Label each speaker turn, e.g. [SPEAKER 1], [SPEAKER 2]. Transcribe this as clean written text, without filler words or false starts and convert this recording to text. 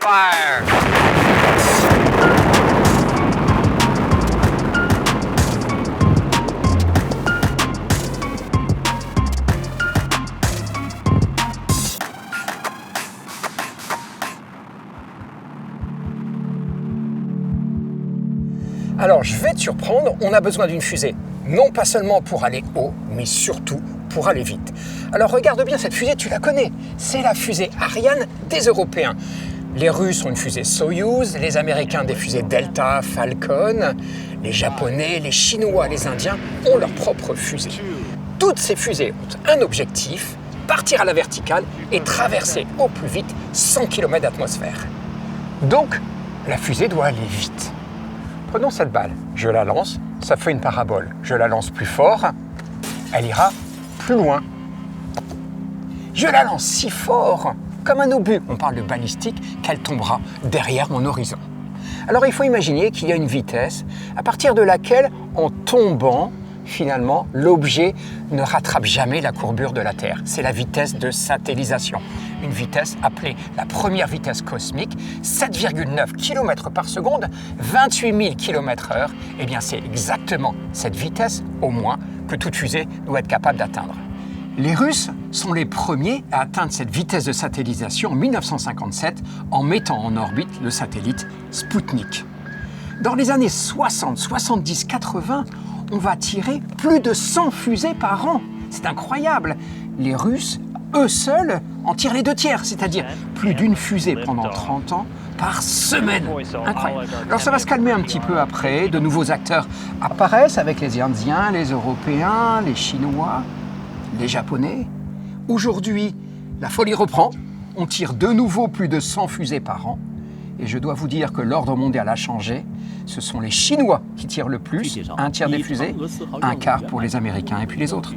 [SPEAKER 1] fire! Alors, je vais te surprendre, on a besoin d'une fusée. Non pas seulement pour aller haut, mais surtout pour aller vite. Alors regarde bien cette fusée, tu la connais. C'est la fusée Ariane des Européens. Les Russes ont une fusée Soyouz, les Américains des fusées Delta, Falcon, les Japonais, les Chinois, les Indiens ont leur propre fusée. Toutes ces fusées ont un objectif, partir à la verticale et traverser au plus vite 100 km d'atmosphère. Donc, la fusée doit aller vite. Prenons cette balle, je la lance, ça fait une parabole. Je la lance plus fort, elle ira plus loin. Je la lance si fort, comme un obus, on parle de balistique, qu'elle tombera derrière mon horizon. Alors il faut imaginer qu'il y a une vitesse à partir de laquelle, en tombant, finalement, l'objet ne rattrape jamais la courbure de la Terre. C'est la vitesse de satellisation. Une vitesse appelée la première vitesse cosmique, 7,9 km par seconde, 28 000 km/h. Eh bien, c'est exactement cette vitesse, au moins, que toute fusée doit être capable d'atteindre. Les Russes sont les premiers à atteindre cette vitesse de satellisation en 1957 en mettant en orbite le satellite Sputnik. Dans les années 60, 70, 80, on va tirer plus de 100 fusées par an. C'est incroyable. Les Russes, eux seuls, en tirent les 2/3, c'est-à-dire plus d'une fusée pendant 30 ans par semaine. Incroyable. Alors ça va se calmer un petit peu après. De nouveaux acteurs apparaissent avec les Indiens, les Européens, les Chinois, les Japonais. Aujourd'hui, la folie reprend. On tire de nouveau plus de 100 fusées par an. Et je dois vous dire que l'ordre mondial a changé. Ce sont les Chinois qui tirent le plus, 1/3 des fusées, 1/4 pour les Américains et puis les autres.